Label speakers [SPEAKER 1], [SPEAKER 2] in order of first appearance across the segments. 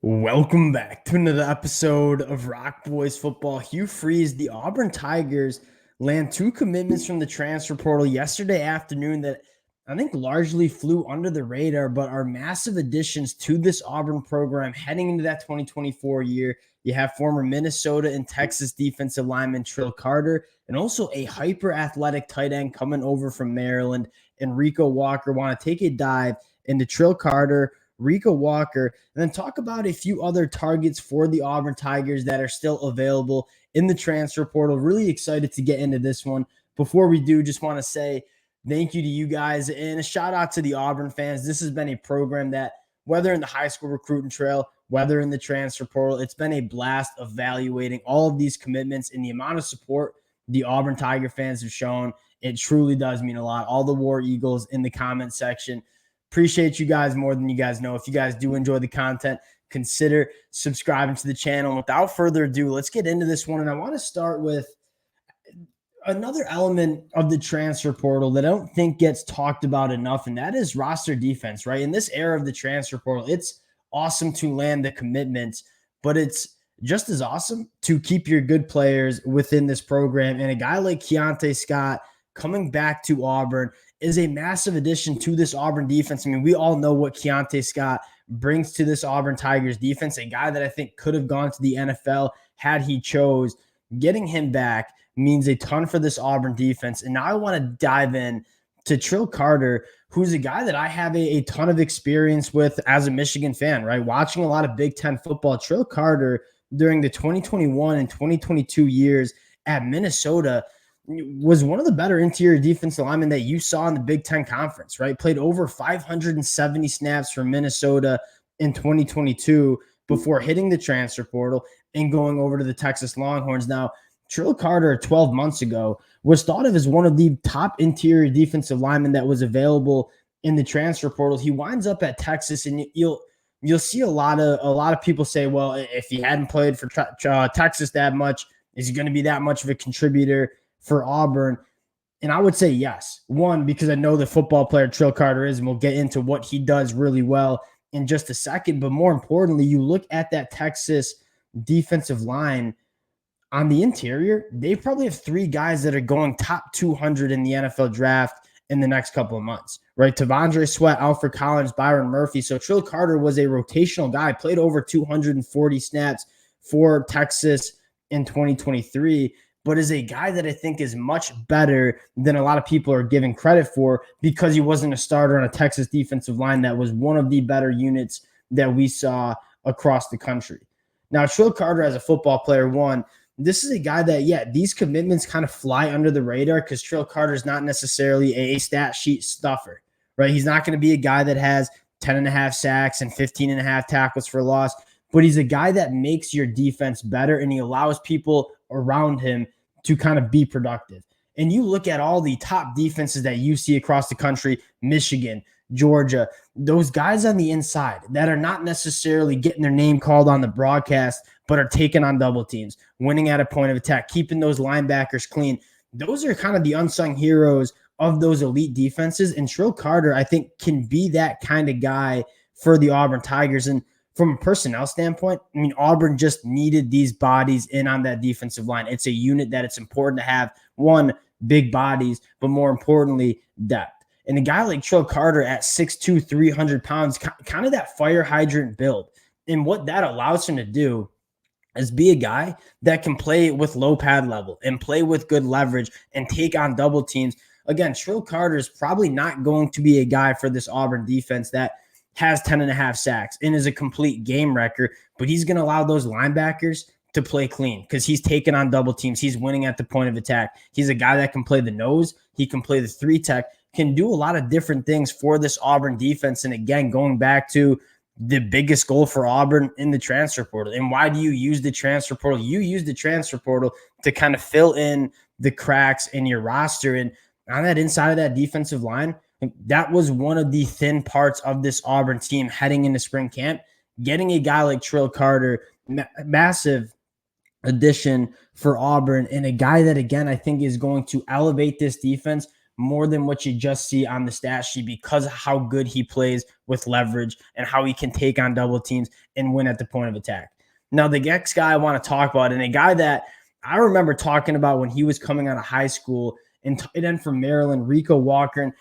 [SPEAKER 1] Welcome back to another episode of Rock Boys Football. Hugh Freeze, the Auburn Tigers, land two commitments from the transfer portal yesterday afternoon that I think largely flew under the radar, but are massive additions to this Auburn program heading into that 2024 year. You have former Minnesota and Texas defensive lineman Trill Carter, and also a hyper athletic tight end coming over from Maryland, and Rico Walker. Want to take a dive into Trill Carter, Rico Walker, and then talk about a few other targets for the Auburn Tigers that are still available in the transfer portal. Really excited to get into this one. Before we do, just want to say thank you to you guys and a shout out to the Auburn fans. This has been a program that, whether in the high school recruiting trail, whether in the transfer portal, it's been a blast evaluating all of these commitments and the amount of support the Auburn Tiger fans have shown. It truly does mean a lot. All the War Eagles in the comment section. Appreciate you guys more than you guys know. If you guys do enjoy the content, consider subscribing to the channel. And without further ado, let's get into this one. And I want to start with another element of the transfer portal that I don't think gets talked about enough, and that is roster defense, right? In this era of the transfer portal, it's awesome to land the commitments, but it's just as awesome to keep your good players within this program. And a guy like Keontae Scott coming back to Auburn is a massive addition to this Auburn defense. I mean, we all know what Keontae Scott brings to this Auburn Tigers defense, a guy that I think could have gone to the NFL had he chose. Getting him back means a ton for this Auburn defense. And now I want to dive in to Trill Carter, who's a guy that I have a ton of experience with as a Michigan fan, right? Watching a lot of Big Ten football. Trill Carter during the 2021 and 2022 years at Minnesota was one of the better interior defensive linemen that you saw in the Big Ten Conference, right? Played over 570 snaps for Minnesota in 2022 before hitting the transfer portal and going over to the Texas Longhorns. Now, Trill Carter 12 months ago was thought of as one of the top interior defensive linemen that was available in the transfer portal. He winds up at Texas, and you'll see a lot of people say, well, if he hadn't played for Texas that much, is he going to be that much of a contributor for Auburn? And I would say yes. One, because I know the football player Trill Carter is, and we'll get into what he does really well in just a second. But more importantly, you look at that Texas defensive line on the interior, they probably have three guys that are going top 200 in the NFL draft in the next couple of months, right? Tavondre Sweat, Alfred Collins, Byron Murphy. So Trill Carter was a rotational guy, played over 240 snaps for Texas in 2023, but is a guy that I think is much better than a lot of people are giving credit for, because he wasn't a starter on a Texas defensive line that was one of the better units that we saw across the country. Now, Trill Carter as a football player, one, this is a guy that, yeah, these commitments kind of fly under the radar because Trill Carter is not necessarily a stat sheet stuffer, right? He's not going to be a guy that has 10.5 sacks and 15.5 tackles for loss, but he's a guy that makes your defense better, and he allows people around him to kind of be productive. And you look at all the top defenses that you see across the country, Michigan, Georgia, those guys on the inside that are not necessarily getting their name called on the broadcast, but are taking on double teams, winning at a point of attack, keeping those linebackers clean. Those are kind of the unsung heroes of those elite defenses. And Trill Carter, I think, can be that kind of guy for the Auburn Tigers. And from a personnel standpoint, I mean, Auburn just needed these bodies in on that defensive line. It's a unit that it's important to have, one, big bodies, but more importantly, depth. And a guy like Trill Carter at 6'2", 300 pounds, kind of that fire hydrant build. And what that allows him to do is be a guy that can play with low pad level and play with good leverage and take on double teams. Again, Trill Carter is probably not going to be a guy for this Auburn defense that has 10.5 sacks and is a complete game wrecker, but he's going to allow those linebackers to play clean because he's taking on double teams. He's winning at the point of attack. He's a guy that can play the nose. He can play the three tech, can do a lot of different things for this Auburn defense. And again, going back to the biggest goal for Auburn in the transfer portal. And why do you use the transfer portal? You use the transfer portal to kind of fill in the cracks in your roster. And on that inside of that defensive line, that was one of the thin parts of this Auburn team heading into spring camp. Getting a guy like Trill Carter, massive addition for Auburn, and a guy that, again, I think is going to elevate this defense more than what you just see on the stat sheet because of how good he plays with leverage and how he can take on double teams and win at the point of attack. Now, the next guy I want to talk about, and a guy that I remember talking about when he was coming out of high school, and tight end from Maryland, Rico Walker. And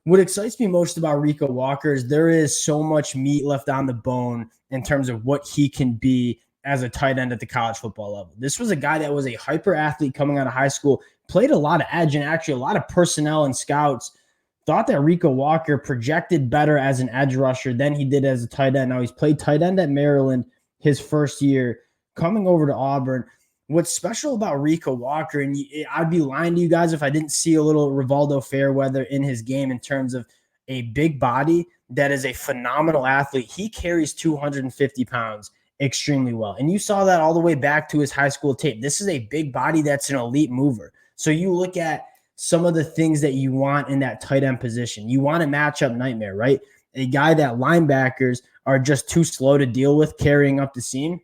[SPEAKER 1] what excites me most about Rico Walker is there is so much meat left on the bone in terms of what he can be as a tight end at the college football level. This was a guy that was a hyper athlete coming out of high school, played a lot of edge, and actually a lot of personnel and scouts thought that Rico Walker projected better as an edge rusher than he did as a tight end. Now, he's played tight end at Maryland his first year, coming over to Auburn. What's special about Rico Walker, and I'd be lying to you guys if I didn't see a little Rivaldo Fairweather in his game in terms of a big body that is a phenomenal athlete. He carries 250 pounds extremely well. And you saw that all the way back to his high school tape. This is a big body that's an elite mover. So you look at some of the things that you want in that tight end position. You want a matchup nightmare, right? A guy that linebackers are just too slow to deal with carrying up the seam,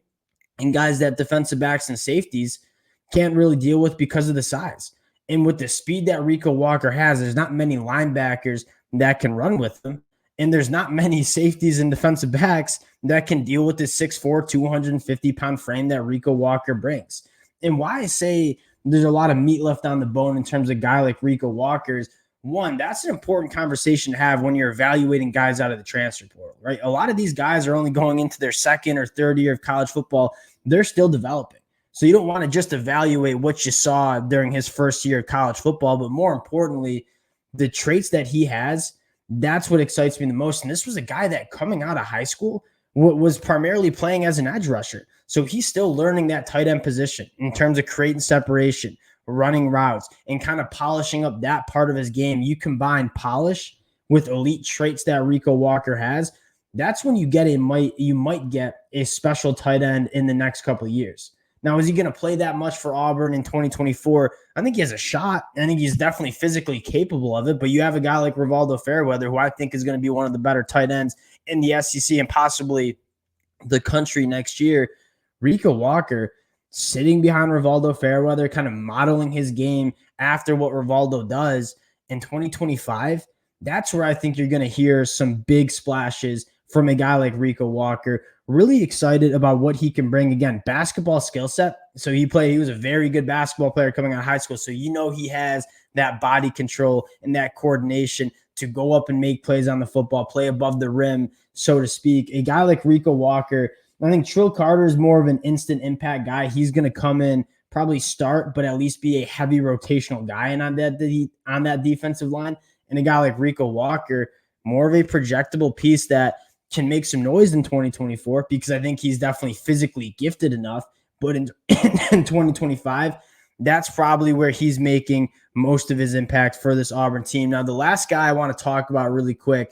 [SPEAKER 1] and guys that defensive backs and safeties can't really deal with because of the size. And with the speed that Rico Walker has, there's not many linebackers that can run with him. And there's not many safeties and defensive backs that can deal with this 6'4", 250-pound frame that Rico Walker brings. And why I say there's a lot of meat left on the bone in terms of a guy like Rico Walker is, one, that's an important conversation to have when you're evaluating guys out of the transfer portal, right? A lot of these guys are only going into their second or third year of college football. They're still developing. So you don't want to just evaluate what you saw during his first year of college football, but more importantly, the traits that he has, that's what excites me the most. And this was a guy that coming out of high school was primarily playing as an edge rusher. So he's still learning that tight end position in terms of creating separation, running routes, and kind of polishing up that part of his game. You combine polish with elite traits that Rico Walker has, that's when you might get a special tight end in the next couple of years. Now, is he going to play that much for Auburn in 2024? I think he has a shot. I think he's definitely physically capable of it, but you have a guy like Rivaldo Fairweather, who I think is going to be one of the better tight ends in the SEC and possibly the country next year. Rico Walker sitting behind Rivaldo Fairweather, kind of modeling his game after what Rivaldo does in 2025, that's where I think you're going to hear some big splashes from a guy like Rico Walker. Really excited about what he can bring. Again, basketball skill set. So he was a very good basketball player coming out of high school. So he has that body control and that coordination to go up and make plays on the football, play above the rim, so to speak. A guy like Rico Walker, I think Trill Carter is more of an instant impact guy. He's going to come in, probably start, but at least be a heavy rotational guy on that defensive line. And a guy like Rico Walker, more of a projectable piece that can make some noise in 2024 because I think he's definitely physically gifted enough. But in 2025, that's probably where he's making most of his impact for this Auburn team. Now, the last guy I want to talk about really quick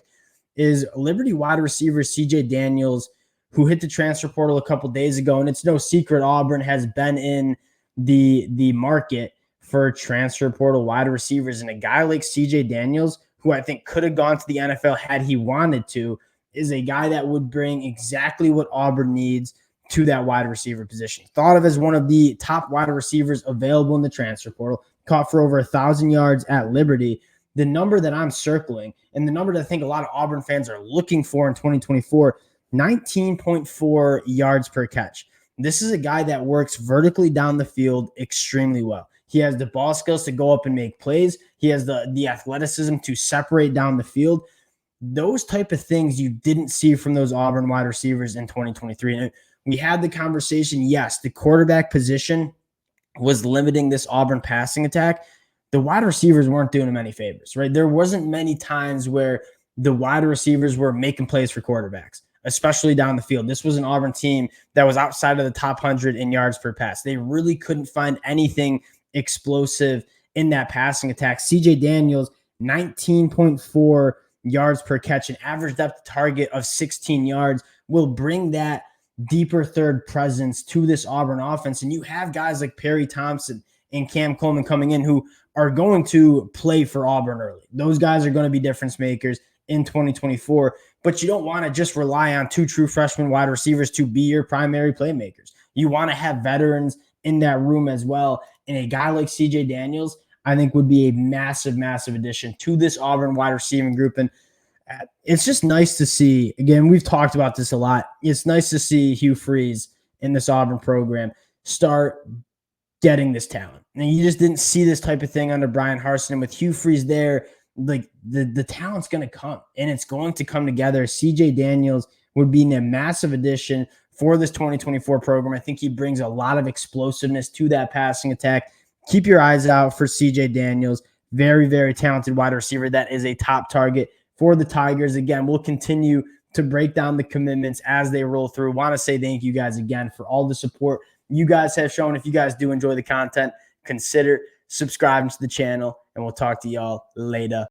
[SPEAKER 1] is Liberty wide receiver CJ Daniels, who hit the transfer portal a couple days ago. And it's no secret Auburn has been in the market for transfer portal wide receivers. And a guy like CJ Daniels, who I think could have gone to the NFL had he wanted to, is a guy that would bring exactly what Auburn needs to that wide receiver position. Thought of as one of the top wide receivers available in the transfer portal, caught for over 1,000 yards at Liberty. The number that I'm circling, and the number that I think a lot of Auburn fans are looking for in 2024, 19.4 yards per catch. This is a guy that works vertically down the field extremely well. He has the ball skills to go up and make plays. He has the athleticism to separate down the field. Those type of things you didn't see from those Auburn wide receivers in 2023. And we had the conversation, yes, the quarterback position was limiting this Auburn passing attack. The wide receivers weren't doing him any favors, right? There wasn't many times where the wide receivers were making plays for quarterbacks, especially down the field. This was an Auburn team that was outside of the top 100 in yards per pass. They really couldn't find anything explosive in that passing attack. CJ Daniels, 19.4 yards per catch, an average depth target of 16 yards, will bring that deeper third presence to this Auburn offense. And you have guys like Perry Thompson and Cam Coleman coming in who are going to play for Auburn early. Those guys are going to be difference makers in 2024, but you don't want to just rely on two true freshman wide receivers to be your primary playmakers. You want to have veterans in that room as well. And a guy like CJ Daniels, I think would be a massive, massive addition to this Auburn wide receiving group. And it's just nice to see, again, we've talked about this a lot. It's nice to see Hugh Freeze in this Auburn program start getting this talent. And you just didn't see this type of thing under Brian Harsin. And with Hugh Freeze there, like the talent's going to come, and it's going to come together. CJ Daniels would be a massive addition for this 2024 program. I think he brings a lot of explosiveness to that passing attack. Keep your eyes out for CJ Daniels. Very, very talented wide receiver. That is a top target for the Tigers. Again, we'll continue to break down the commitments as they roll through. Want to say thank you guys again for all the support you guys have shown. If you guys do enjoy the content, consider subscribing to the channel, and we'll talk to y'all later.